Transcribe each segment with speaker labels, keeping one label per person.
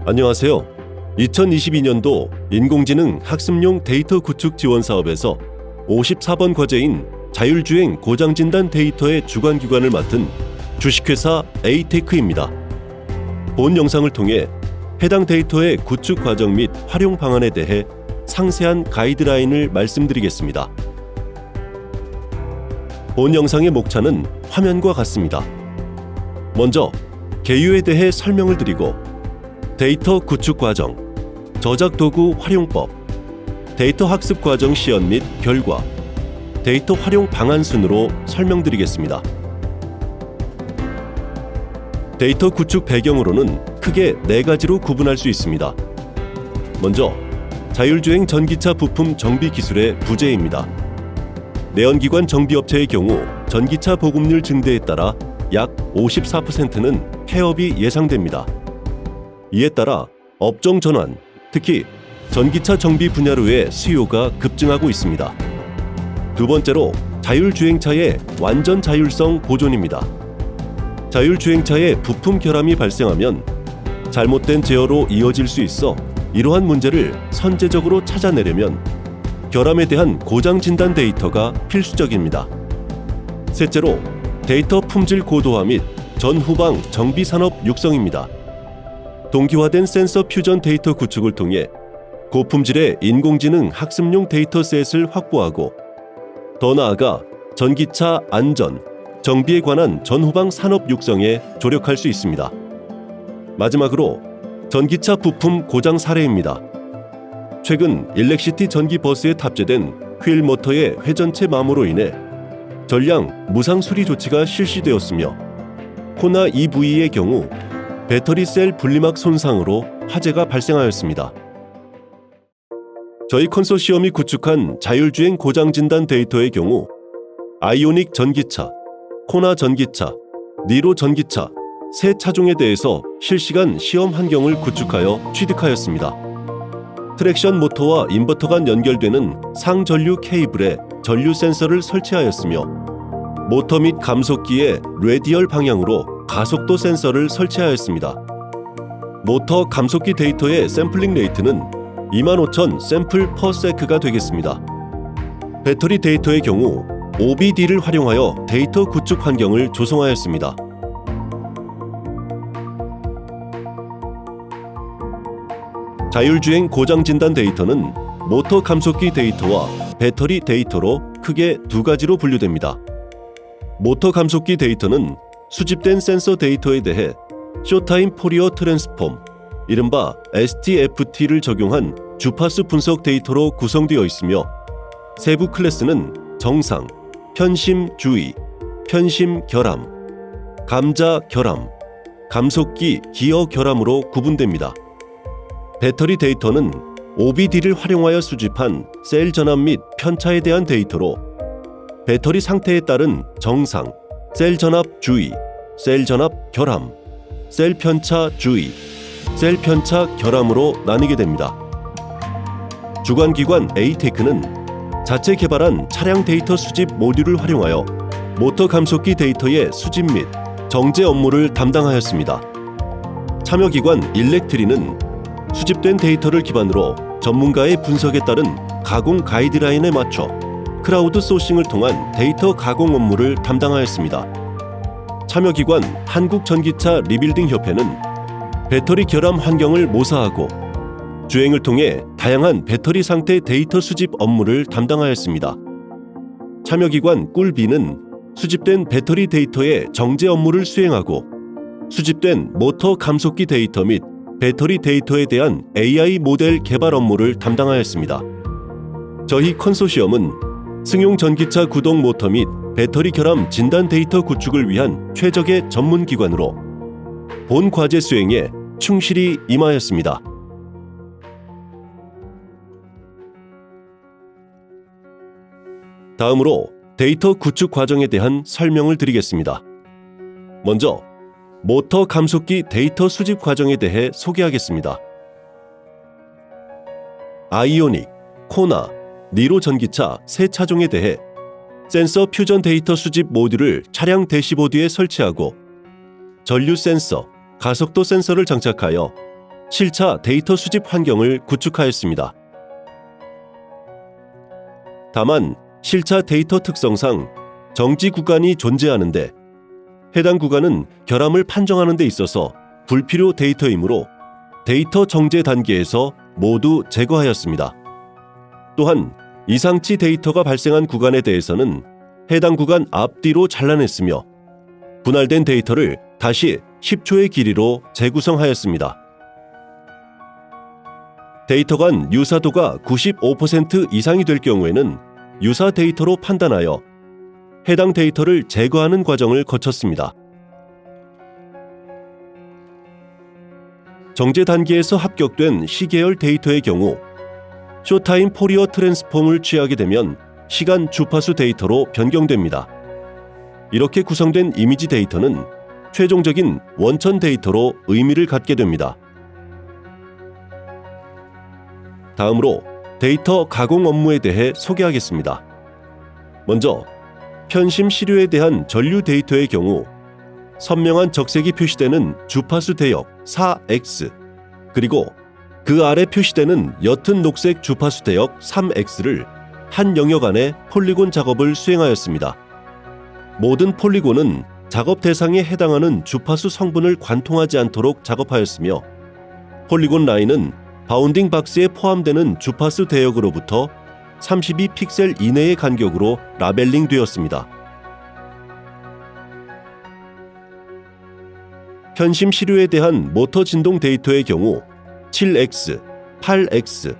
Speaker 1: 안녕하세요. 2022년도 인공지능 학습용 데이터 구축 지원 사업에서 54번 과제인 자율주행 고장진단 데이터의 주관기관을 맡은 주식회사 에이테크입니다. 본 영상을 통해 해당 데이터의 구축 과정 및 활용 방안에 대해 상세한 가이드라인을 말씀드리겠습니다. 본 영상의 목차는 화면과 같습니다. 먼저 개요에 대해 설명을 드리고 데이터 구축 과정, 저작 도구 활용법, 데이터 학습 과정 시연 및 결과, 데이터 활용 방안 순으로 설명드리겠습니다. 데이터 구축 배경으로는 크게 4가지로 구분할 수 있습니다. 먼저 자율주행 전기차 부품 정비 기술의 부재입니다. 내연기관 정비업체의 경우 전기차 보급률 증대에 따라 약 54%는 폐업이 예상됩니다. 이에 따라 업종 전환, 특히 전기차 정비 분야로의 수요가 급증하고 있습니다. 두 번째로 자율주행차의 완전 자율성 보존입니다. 자율주행차의 부품 결함이 발생하면 잘못된 제어로 이어질 수 있어 이러한 문제를 선제적으로 찾아내려면 결함에 대한 고장 진단 데이터가 필수적입니다. 셋째로 데이터 품질 고도화 및 전후방 정비 산업 육성입니다. 동기화된 센서 퓨전 데이터 구축을 통해 고품질의 인공지능 학습용 데이터셋을 확보하고 더 나아가 전기차 안전, 정비에 관한 전후방 산업 육성에 조력할 수 있습니다. 마지막으로 전기차 부품 고장 사례입니다. 최근 일렉시티 전기 버스에 탑재된 휠 모터의 회전체 마모로 인해 전량 무상 수리 조치가 실시되었으며 코나 EV의 경우 배터리 셀 분리막 손상으로 화재가 발생하였습니다. 저희 컨소시엄이 구축한 자율주행 고장 진단 데이터의 경우 아이오닉 전기차, 코나 전기차, 니로 전기차 세 차종에 대해서 실시간 시험 환경을 구축하여 취득하였습니다. 트랙션 모터와 인버터 간 연결되는 상전류 케이블에 전류 센서를 설치하였으며 모터 및 감속기의 레디얼 방향으로 가속도 센서를 설치하였습니다. 모터 감속기 데이터의 샘플링 레이트는 25,000 샘플 퍼 세크가 되겠습니다. 배터리 데이터의 경우 OBD를 활용하여 데이터 구축 환경을 조성하였습니다. 자율주행 고장 진단 데이터는 모터 감속기 데이터와 배터리 데이터로 크게 2가지로 분류됩니다. 모터 감속기 데이터는 수집된 센서 데이터에 대해 쇼타임 포리어 트랜스폼, 이른바 STFT를 적용한 주파수 분석 데이터로 구성되어 있으며 세부 클래스는 정상, 편심 주의, 편심 결함, 감자 결함, 감속기 기어 결함으로 구분됩니다. 배터리 데이터는 OBD를 활용하여 수집한 셀 전압 및 편차에 대한 데이터로 배터리 상태에 따른 정상, 셀 전압 주의, 셀 전압 결함, 셀 편차 주의, 셀 편차 결함으로 나뉘게 됩니다. 주관기관 에이테크는 자체 개발한 차량 데이터 수집 모듈을 활용하여 모터 감속기 데이터의 수집 및 정제 업무를 담당하였습니다. 참여기관 일렉트리는 수집된 데이터를 기반으로 전문가의 분석에 따른 가공 가이드라인에 맞춰 크라우드 소싱을 통한 데이터 가공 업무를 담당하였습니다. 참여기관 한국전기차 리빌딩 협회는 배터리 결함 환경을 모사하고 주행을 통해 다양한 배터리 상태 데이터 수집 업무를 담당하였습니다. 참여기관 꿀비는 수집된 배터리 데이터의 정제 업무를 수행하고 수집된 모터 감속기 데이터 및 배터리 데이터에 대한 AI 모델 개발 업무를 담당하였습니다. 저희 컨소시엄은 승용 전기차 구동 모터 및 배터리 결함 진단 데이터 구축을 위한 최적의 전문 기관으로 본 과제 수행에 충실히 임하였습니다. 다음으로 데이터 구축 과정에 대한 설명을 드리겠습니다. 먼저 모터 감속기 데이터 수집 과정에 대해 소개하겠습니다. 아이오닉, 코나, 니로 전기차 세 차종에 대해 센서 퓨전 데이터 수집 모듈을 차량 대시보드에 설치하고 전류 센서, 가속도 센서를 장착하여 실차 데이터 수집 환경을 구축하였습니다. 다만 실차 데이터 특성상 정지 구간이 존재하는데 해당 구간은 결함을 판정하는 데 있어서 불필요 데이터이므로 데이터 정제 단계에서 모두 제거하였습니다. 또한 이상치 데이터가 발생한 구간에 대해서는 해당 구간 앞뒤로 잘라냈으며 분할된 데이터를 다시 10초의 길이로 재구성하였습니다. 데이터 간 유사도가 95% 이상이 될 경우에는 유사 데이터로 판단하여 해당 데이터를 제거하는 과정을 거쳤습니다. 정제 단계에서 합격된 C계열 데이터의 경우 쇼타임 포리어 트랜스폼을 취하게 되면 시간 주파수 데이터로 변경됩니다. 이렇게 구성된 이미지 데이터는 최종적인 원천 데이터로 의미를 갖게 됩니다. 다음으로 데이터 가공 업무에 대해 소개하겠습니다. 먼저 편심 시료에 대한 전류 데이터의 경우 선명한 적색이 표시되는 주파수 대역 4X 그리고 그 아래 표시되는 옅은 녹색 주파수 대역 3X를 한 영역 안에 폴리곤 작업을 수행하였습니다. 모든 폴리곤은 작업 대상에 해당하는 주파수 성분을 관통하지 않도록 작업하였으며 폴리곤 라인은 바운딩 박스에 포함되는 주파수 대역으로부터 32픽셀 이내의 간격으로 라벨링 되었습니다. 편심 시료에 대한 모터 진동 데이터의 경우 7X, 8X,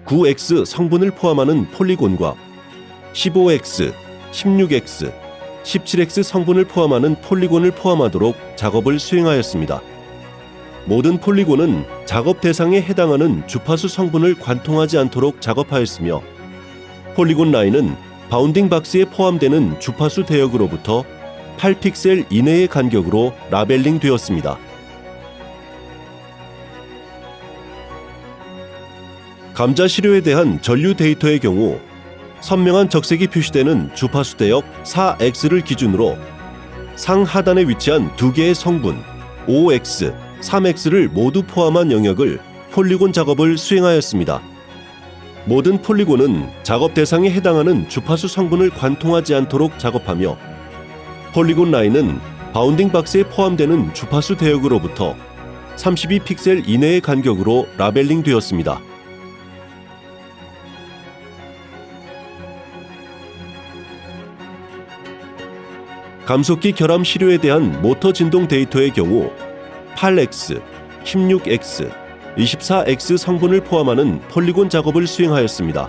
Speaker 1: 9X 성분을 포함하는 폴리곤과 15X, 16X, 17X 성분을 포함하는 폴리곤을 포함하도록 작업을 수행하였습니다. 모든 폴리곤은 작업 대상에 해당하는 주파수 성분을 관통하지 않도록 작업하였으며 폴리곤 라인은 바운딩 박스에 포함되는 주파수 대역으로부터 8픽셀 이내의 간격으로 라벨링 되었습니다. 감자 시료에 대한 전류 데이터의 경우 선명한 적색이 표시되는 주파수 대역 4X를 기준으로 상하단에 위치한 두 개의 성분 5X, 3X를 모두 포함한 영역을 폴리곤 작업을 수행하였습니다. 모든 폴리곤은 작업 대상에 해당하는 주파수 성분을 관통하지 않도록 작업하며 폴리곤 라인은 바운딩 박스에 포함되는 주파수 대역으로부터 32픽셀 이내의 간격으로 라벨링 되었습니다. 감속기 결함 시료에 대한 모터 진동 데이터의 경우 8X, 16X, 24X 성분을 포함하는 폴리곤 작업을 수행하였습니다.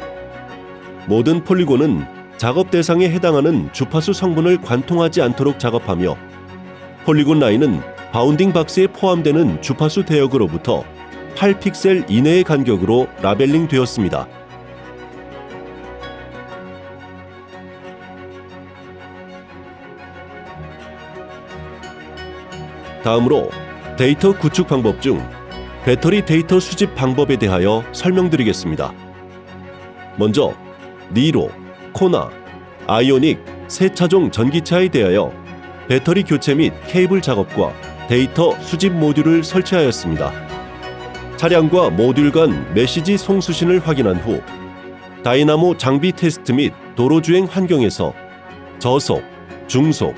Speaker 1: 모든 폴리곤은 작업 대상에 해당하는 주파수 성분을 관통하지 않도록 작업하며 폴리곤 라인은 바운딩 박스에 포함되는 주파수 대역으로부터 8픽셀 이내의 간격으로 라벨링 되었습니다. 다음으로 데이터 구축 방법 중 배터리 데이터 수집 방법에 대하여 설명드리겠습니다. 먼저 니로, 코나, 아이오닉 세 차종 전기차에 대하여 배터리 교체 및 케이블 작업과 데이터 수집 모듈을 설치하였습니다. 차량과 모듈 간 메시지 송수신을 확인한 후 다이나모 장비 테스트 및 도로주행 환경에서 저속, 중속,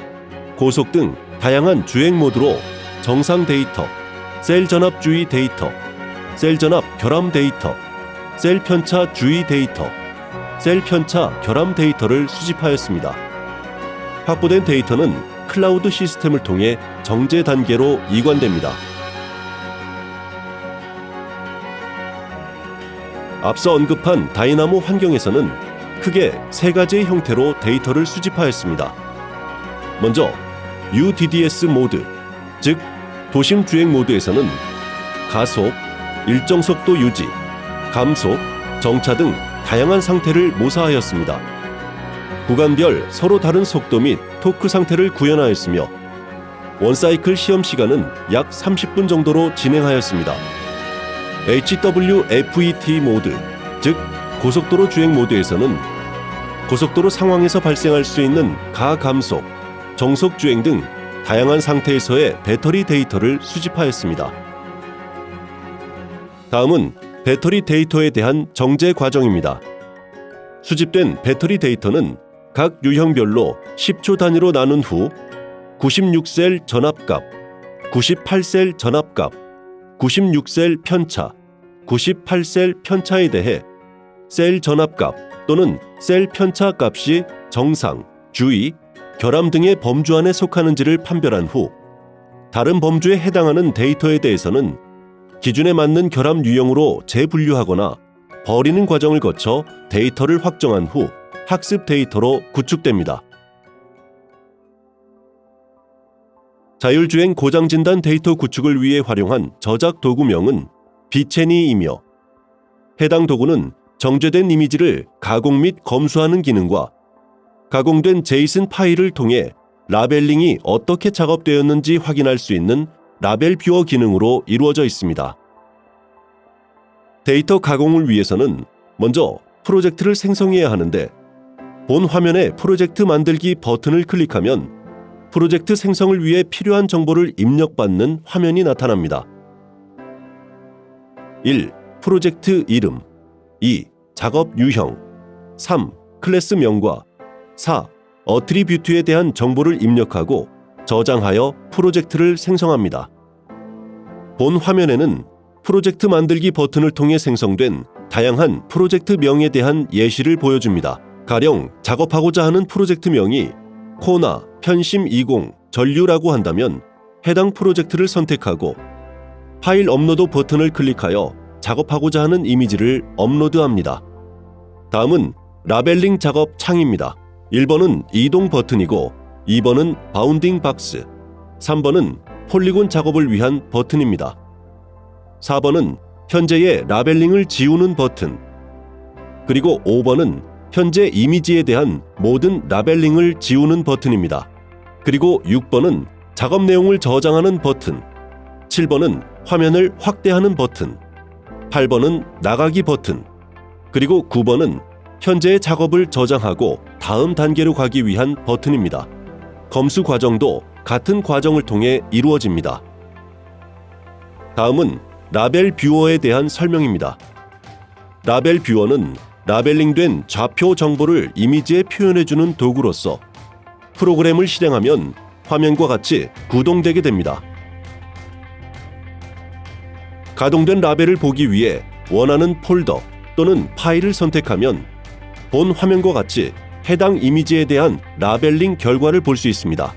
Speaker 1: 고속 등 다양한 주행 모드로 정상 데이터, 셀 전압 주의 데이터, 셀 전압 결함 데이터, 셀 편차 주의 데이터, 셀 편차 결함 데이터를 수집하였습니다. 확보된 데이터는 클라우드 시스템을 통해 정제 단계로 이관됩니다. 앞서 언급한 다이나모 환경에서는 크게 세 가지의 형태로 데이터를 수집하였습니다. 먼저 UDDS 모드, 즉 도심 주행 모드에서는 가속, 일정 속도 유지, 감속, 정차 등 다양한 상태를 모사하였습니다. 구간별 서로 다른 속도 및 토크 상태를 구현하였으며 원사이클 시험 시간은 약 30분 정도로 진행하였습니다. HWFET 모드, 즉 고속도로 주행 모드에서는 고속도로 상황에서 발생할 수 있는 가감속, 정속 주행 등 다양한 상태에서의 배터리 데이터를 수집하였습니다. 다음은 배터리 데이터에 대한 정제 과정입니다. 수집된 배터리 데이터는 각 유형별로 10초 단위로 나눈 후 96셀 전압값, 98셀 전압값, 96셀 편차, 98셀 편차에 대해 셀 전압값 또는 셀 편차 값이 정상, 주의, 결함 등의 범주 안에 속하는지를 판별한 후 다른 범주에 해당하는 데이터에 대해서는 기준에 맞는 결함 유형으로 재분류하거나 버리는 과정을 거쳐 데이터를 확정한 후 학습 데이터로 구축됩니다. 자율주행 고장진단 데이터 구축을 위해 활용한 저작 도구명은 비체니이며 해당 도구는 정제된 이미지를 가공 및 검수하는 기능과 가공된 제이슨 파일을 통해 라벨링이 어떻게 작업되었는지 확인할 수 있는 라벨 뷰어 기능으로 이루어져 있습니다. 데이터 가공을 위해서는 먼저 프로젝트를 생성해야 하는데 본 화면에 프로젝트 만들기 버튼을 클릭하면 프로젝트 생성을 위해 필요한 정보를 입력받는 화면이 나타납니다. 1. 프로젝트 이름 2. 작업 유형 3. 클래스명과 4. 어트리뷰트에 대한 정보를 입력하고 저장하여 프로젝트를 생성합니다. 본 화면에는 프로젝트 만들기 버튼을 통해 생성된 다양한 프로젝트 명에 대한 예시를 보여줍니다. 가령 작업하고자 하는 프로젝트명이 코나 편심 20 전류라고 한다면 해당 프로젝트를 선택하고 파일 업로드 버튼을 클릭하여 작업하고자 하는 이미지를 업로드합니다. 다음은 라벨링 작업 창입니다. 1번은 이동 버튼이고 2번은 바운딩 박스, 3번은 폴리곤 작업을 위한 버튼입니다. 4번은 현재의 라벨링을 지우는 버튼, 그리고 5번은 현재 이미지에 대한 모든 라벨링을 지우는 버튼입니다. 그리고 6번은 작업 내용을 저장하는 버튼, 7번은 화면을 확대하는 버튼, 8번은 나가기 버튼, 그리고 9번은 현재의 작업을 저장하고 다음 단계로 가기 위한 버튼입니다. 검수 과정도 같은 과정을 통해 이루어집니다. 다음은 라벨 뷰어에 대한 설명입니다. 라벨 뷰어는 라벨링된 좌표 정보를 이미지에 표현해주는 도구로서 프로그램을 실행하면 화면과 같이 구동되게 됩니다. 가동된 라벨을 보기 위해 원하는 폴더 또는 파일을 선택하면 본 화면과 같이 해당 이미지에 대한 라벨링 결과를 볼 수 있습니다.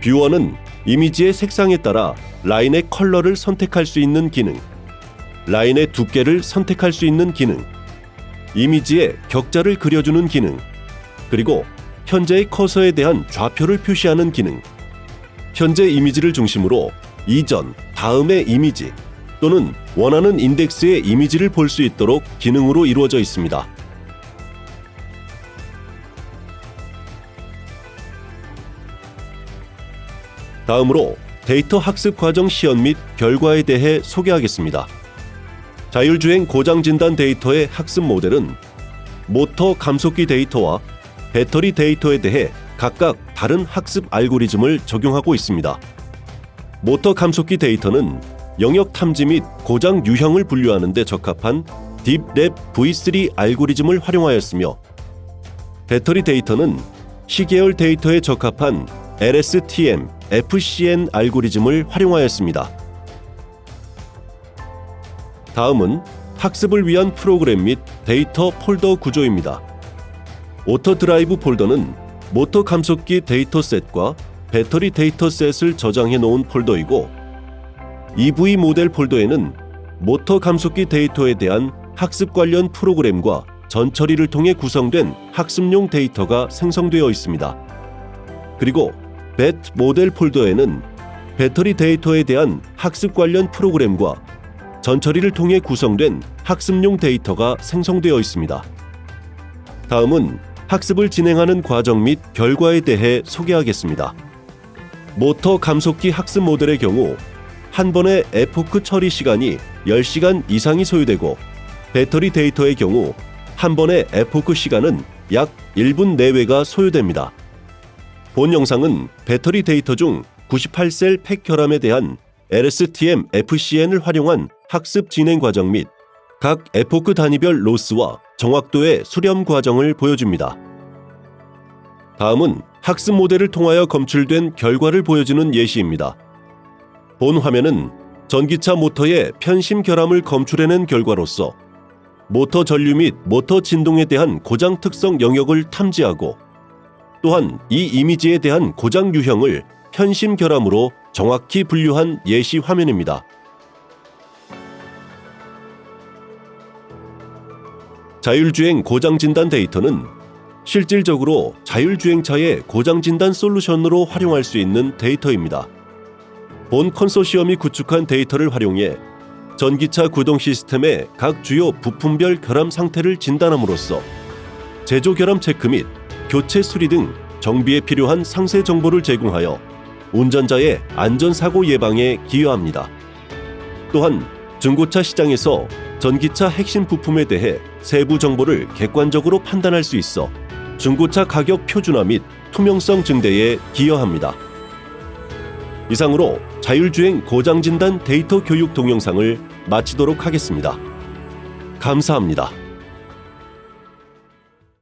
Speaker 1: 뷰어는 이미지의 색상에 따라 라인의 컬러를 선택할 수 있는 기능, 라인의 두께를 선택할 수 있는 기능, 이미지에 격자를 그려주는 기능, 그리고 현재의 커서에 대한 좌표를 표시하는 기능, 현재 이미지를 중심으로 이전, 다음의 이미지 또는 원하는 인덱스의 이미지를 볼 수 있도록 기능으로 이루어져 있습니다. 다음으로 데이터 학습 과정 시연 및 결과에 대해 소개하겠습니다. 자율주행 고장 진단 데이터의 학습 모델은 모터 감속기 데이터와 배터리 데이터에 대해 각각 다른 학습 알고리즘을 적용하고 있습니다. 모터 감속기 데이터는 영역 탐지 및 고장 유형을 분류하는 데 적합한 딥랩 V3 알고리즘을 활용하였으며 배터리 데이터는 시계열 데이터에 적합한 LSTM, FCN 알고리즘을 활용하였습니다. 다음은 학습을 위한 프로그램 및 데이터 폴더 구조입니다. 오토 드라이브 폴더는 모터 감속기 데이터셋과 배터리 데이터셋을 저장해 놓은 폴더이고 EV 모델 폴더에는 모터 감속기 데이터에 대한 학습 관련 프로그램과 전처리를 통해 구성된 학습용 데이터가 생성되어 있습니다. 그리고 벳 모델 폴더에는 배터리 데이터에 대한 학습 관련 프로그램과 전처리를 통해 구성된 학습용 데이터가 생성되어 있습니다. 다음은 학습을 진행하는 과정 및 결과에 대해 소개하겠습니다. 모터 감속기 학습 모델의 경우 한 번의 에포크 처리 시간이 10시간 이상이 소요되고 배터리 데이터의 경우 한 번의 에포크 시간은 약 1분 내외가 소요됩니다. 본 영상은 배터리 데이터 중 98셀 팩 결함에 대한 LSTM FCN을 활용한 학습 진행 과정 및 각 에포크 단위별 로스와 정확도의 수렴 과정을 보여줍니다. 다음은 학습 모델을 통하여 검출된 결과를 보여주는 예시입니다. 본 화면은 전기차 모터의 편심 결함을 검출해낸 결과로서 모터 전류 및 모터 진동에 대한 고장 특성 영역을 탐지하고 또한 이 이미지에 대한 고장 유형을 편심 결함으로 정확히 분류한 예시 화면입니다. 자율주행 고장 진단 데이터는 실질적으로 자율주행차의 고장 진단 솔루션으로 활용할 수 있는 데이터입니다. 본 컨소시엄이 구축한 데이터를 활용해 전기차 구동 시스템의 각 주요 부품별 결함 상태를 진단함으로써 제조 결함 체크 및 교체 수리 등 정비에 필요한 상세 정보를 제공하여 운전자의 안전사고 예방에 기여합니다. 또한 중고차 시장에서 전기차 핵심 부품에 대해 세부 정보를 객관적으로 판단할 수 있어 중고차 가격 표준화 및 투명성 증대에 기여합니다. 이상으로 자율주행 고장 진단 데이터 교육 동영상을 마치도록 하겠습니다. 감사합니다.